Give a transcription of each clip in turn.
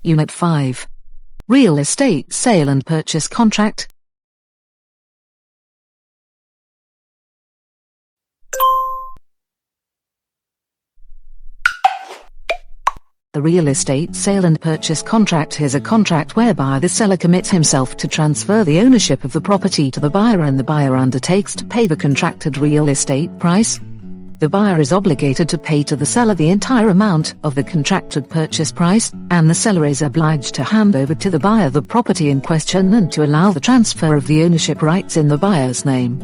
Unit 5. Real estate sale and purchase contract. The real estate sale and purchase contract is a contract whereby the seller commits himself to transfer the ownership of the property to the buyer and the buyer undertakes to pay the contracted real estate price. The buyer is obligated to pay to the seller the entire amount of the contracted purchase price, and the seller is obliged to hand over to the buyer the property in question and to allow the transfer of the ownership rights in the buyer's name.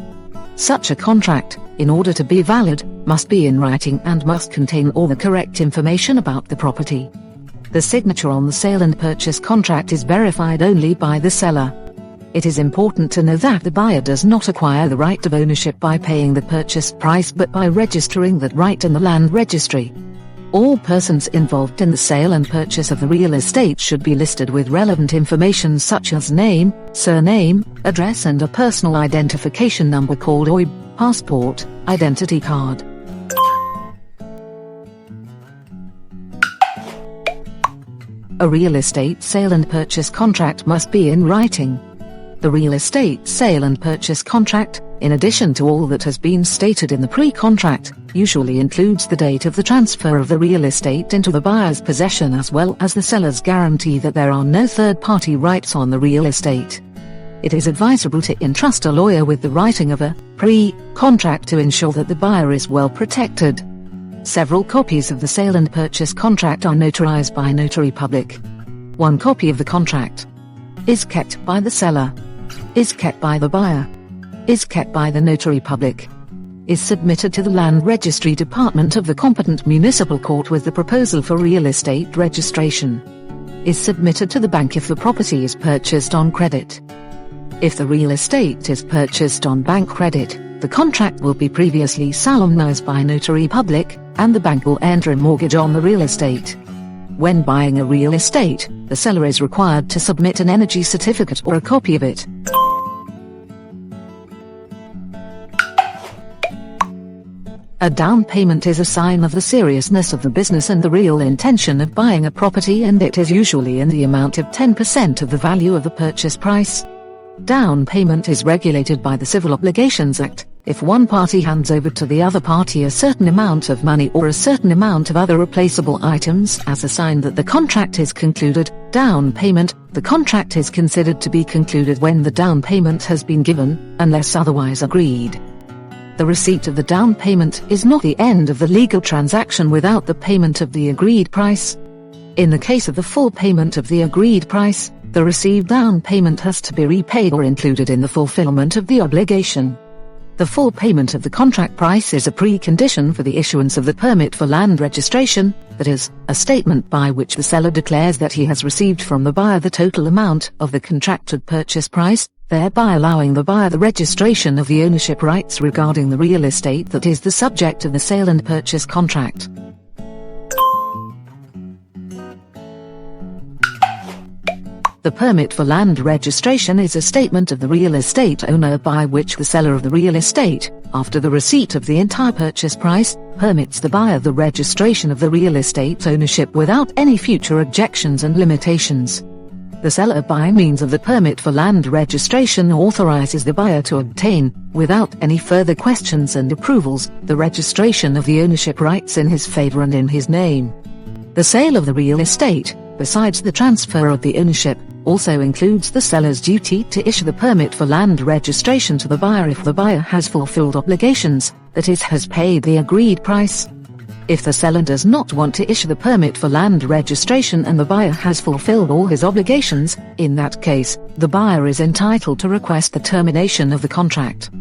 Such a contract, in order to be valid, must be in writing and must contain all the correct information about the property. The signature on the sale and purchase contract is verified only by the seller. It is important to know that the buyer does not acquire the right of ownership by paying the purchase price but by registering that right in the land registry. All persons involved in the sale and purchase of the real estate should be listed with relevant information such as name, surname, address and a personal identification number called OIB, passport, identity card. A real estate sale and purchase contract must be in writing. The real estate sale and purchase contract, in addition to all that has been stated in the pre-contract, usually includes the date of the transfer of the real estate into the buyer's possession as well as the seller's guarantee that there are no third-party rights on the real estate. It is advisable to entrust a lawyer with the writing of a pre-contract to ensure that the buyer is well protected. Several copies of the sale and purchase contract are notarized by notary public. One copy of the contract is kept by the seller, is kept by the buyer, is kept by the notary public, is submitted to the Land Registry Department of the competent municipal court with the proposal for real estate registration, is submitted to the bank if the property is purchased on credit. If the real estate is purchased on bank credit, the contract will be previously solemnized by notary public, and the bank will enter a mortgage on the real estate. When buying a real estate, the seller is required to submit an energy certificate or a copy of it. A down payment is a sign of the seriousness of the business and the real intention of buying a property, and it is usually in the amount of 10% of the value of the purchase price. Down payment is regulated by the Civil Obligations Act. If one party hands over to the other party a certain amount of money or a certain amount of other replaceable items as a sign that the contract is concluded, down payment, the contract is considered to be concluded when the down payment has been given, unless otherwise agreed. The receipt of the down payment is not the end of the legal transaction without the payment of the agreed price. In the case of the full payment of the agreed price, the received down payment has to be repaid or included in the fulfillment of the obligation. The full payment of the contract price is a precondition for the issuance of the permit for land registration, that is, a statement by which the seller declares that he has received from the buyer the total amount of the contracted purchase price, thereby allowing the buyer the registration of the ownership rights regarding the real estate that is the subject of the sale and purchase contract. The permit for land registration is a statement of the real estate owner by which the seller of the real estate, after the receipt of the entire purchase price, permits the buyer the registration of the real estate ownership without any future objections and limitations. The seller, by means of the permit for land registration, authorizes the buyer to obtain, without any further questions and approvals, the registration of the ownership rights in his favor and in his name. The sale of the real estate, besides the transfer of the ownership, also includes the seller's duty to issue the permit for land registration to the buyer if the buyer has fulfilled obligations, that is, has paid the agreed price. If the seller does not want to issue the permit for land registration and the buyer has fulfilled all his obligations, in that case, the buyer is entitled to request the termination of the contract.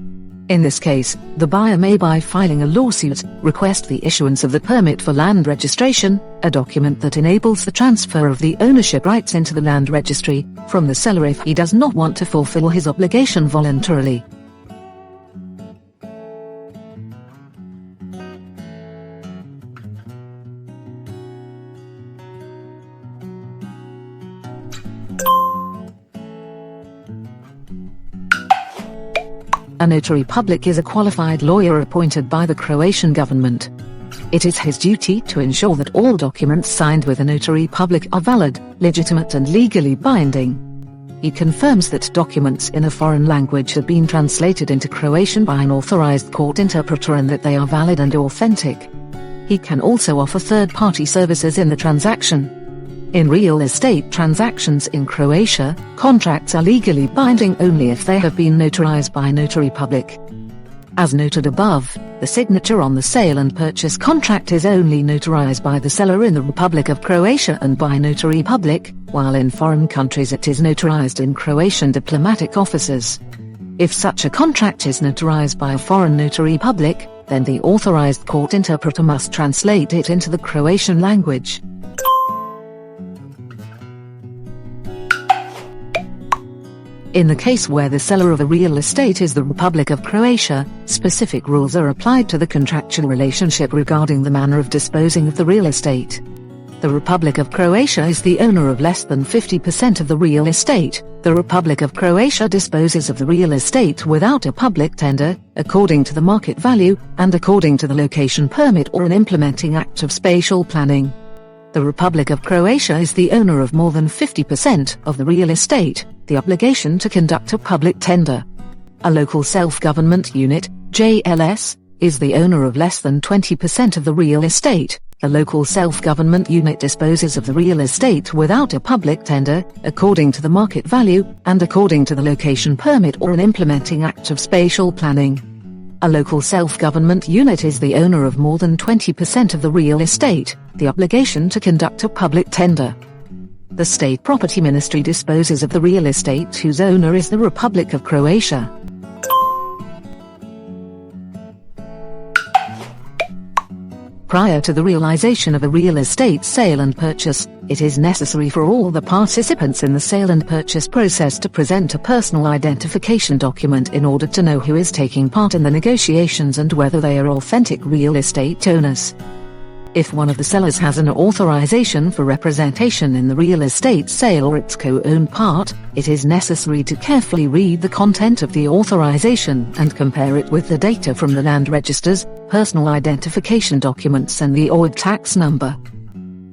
In this case, the buyer may, by filing a lawsuit, request the issuance of the permit for land registration, a document that enables the transfer of the ownership rights into the land registry, from the seller if he does not want to fulfill his obligation voluntarily. A notary public is a qualified lawyer appointed by the Croatian government. It is his duty to ensure that all documents signed with a notary public are valid, legitimate and legally binding. He confirms that documents in a foreign language have been translated into Croatian by an authorized court interpreter and that they are valid and authentic. He can also offer third-party services in the transaction. In real estate transactions in Croatia, contracts are legally binding only if they have been notarized by a notary public. As noted above, the signature on the sale and purchase contract is only notarized by the seller in the Republic of Croatia and by notary public, while in foreign countries it is notarized in Croatian diplomatic offices. If such a contract is notarized by a foreign notary public, then the authorized court interpreter must translate it into the Croatian language. In the case where the seller of a real estate is the Republic of Croatia, specific rules are applied to the contractual relationship regarding the manner of disposing of the real estate. The Republic of Croatia is the owner of less than 50% of the real estate. The Republic of Croatia disposes of the real estate without a public tender, according to the market value, and according to the location permit or an implementing act of spatial planning. The Republic of Croatia is the owner of more than 50% of the real estate. The obligation to conduct a public tender. A local self-government unit, JLS, is the owner of less than 20% of the real estate. A local self-government unit disposes of the real estate without a public tender, according to the market value, and according to the location permit or an implementing act of spatial planning. A local self-government unit is the owner of more than 20% of the real estate. The obligation to conduct a public tender. The State Property Ministry disposes of the real estate whose owner is the Republic of Croatia. Prior to the realization of a real estate sale and purchase, it is necessary for all the participants in the sale and purchase process to present a personal identification document in order to know who is taking part in the negotiations and whether they are authentic real estate owners. If one of the sellers has an authorization for representation in the real estate sale or its co-owned part, it is necessary to carefully read the content of the authorization and compare it with the data from the land registers, personal identification documents and the OID tax number.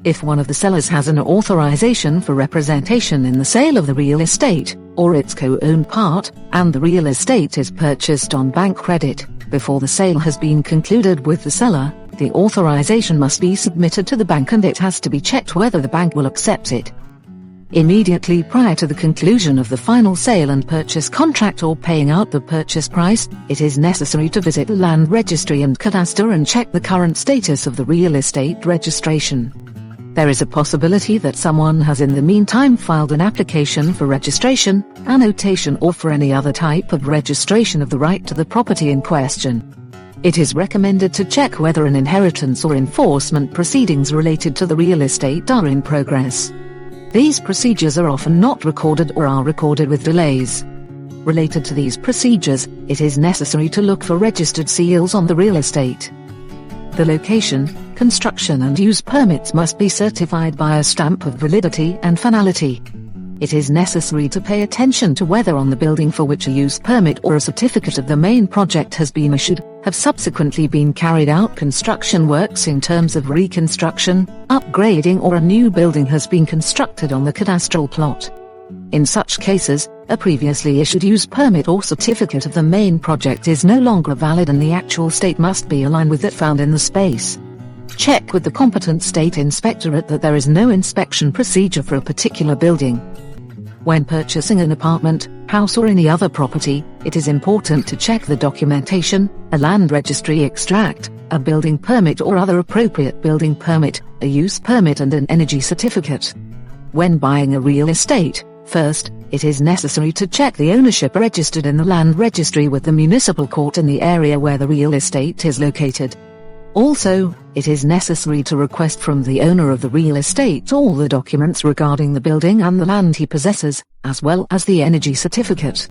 If one of the sellers has an authorization for representation in the sale of the real estate, or its co-owned part, and the real estate is purchased on bank credit, before the sale has been concluded with the seller, the authorization must be submitted to the bank and it has to be checked whether the bank will accept it. Immediately prior to the conclusion of the final sale and purchase contract or paying out the purchase price, it is necessary to visit the land registry and cadastre and check the current status of the real estate registration. There is a possibility that someone has in the meantime filed an application for registration, annotation or for any other type of registration of the right to the property in question. It is recommended to check whether an inheritance or enforcement proceedings related to the real estate are in progress. These procedures are often not recorded or are recorded with delays. Related to these procedures, it is necessary to look for registered seals on the real estate. The location, construction and use permits must be certified by a stamp of validity and finality. It is necessary to pay attention to whether on the building for which a use permit or a certificate of the main project has been issued, have subsequently been carried out construction works in terms of reconstruction, upgrading or a new building has been constructed on the cadastral plot. In such cases, a previously issued use permit or certificate of the main project is no longer valid and the actual state must be aligned with that found in the space. Check with the competent state inspectorate that there is no inspection procedure for a particular building. When purchasing an apartment, house or any other property, it is important to check the documentation, a land registry extract, a building permit or other appropriate building permit, a use permit and an energy certificate. When buying a real estate, first, it is necessary to check the ownership registered in the land registry with the municipal court in the area where the real estate is located. Also, it is necessary to request from the owner of the real estate all the documents regarding the building and the land he possesses, as well as the energy certificate.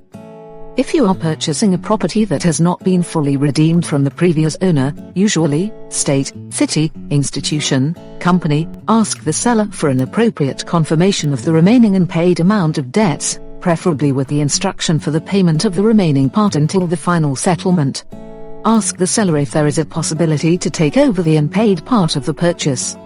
If you are purchasing a property that has not been fully redeemed from the previous owner, usually, state, city, institution, company, ask the seller for an appropriate confirmation of the remaining unpaid amount of debts, preferably with the instruction for the payment of the remaining part until the final settlement. Ask the seller if there is a possibility to take over the unpaid part of the purchase.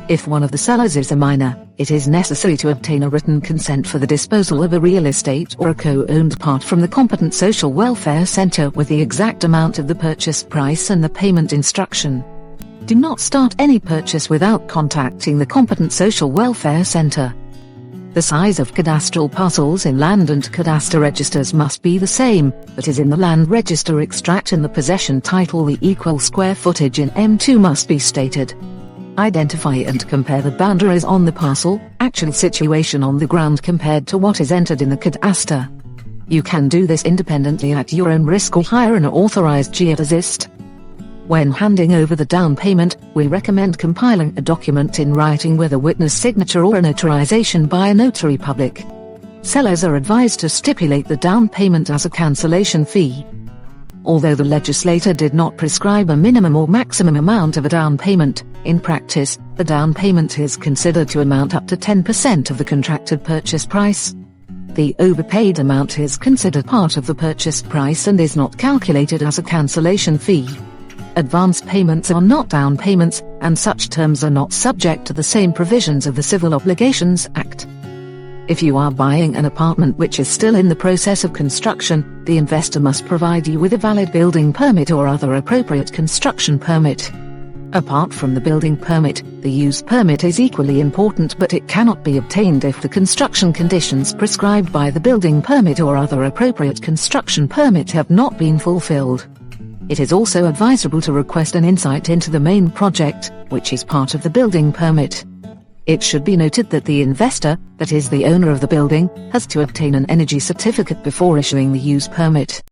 If one of the sellers is a minor, it is necessary to obtain a written consent for the disposal of a real estate or a co-owned part from the competent social welfare center with the exact amount of the purchase price and the payment instruction. Do not start any purchase without contacting the competent social welfare center. The size of cadastral parcels in land and cadastre registers must be the same, but is in the land register extract in the possession title the equal square footage in M2 must be stated. Identify and compare the boundaries on the parcel, actual situation on the ground compared to what is entered in the cadastre. You can do this independently at your own risk or hire an authorized geodesist. When handing over the down payment, we recommend compiling a document in writing with a witness signature or a notarization by a notary public. Sellers are advised to stipulate the down payment as a cancellation fee. Although the legislator did not prescribe a minimum or maximum amount of a down payment, in practice, the down payment is considered to amount up to 10% of the contracted purchase price. The overpaid amount is considered part of the purchase price and is not calculated as a cancellation fee. Advance payments are not down payments, and such terms are not subject to the same provisions of the Civil Obligations Act. If you are buying an apartment which is still in the process of construction, the investor must provide you with a valid building permit or other appropriate construction permit. Apart from the building permit, the use permit is equally important, but it cannot be obtained if the construction conditions prescribed by the building permit or other appropriate construction permit have not been fulfilled. It is also advisable to request an insight into the main project, which is part of the building permit. It should be noted that the investor, that is the owner of the building, has to obtain an energy certificate before issuing the use permit.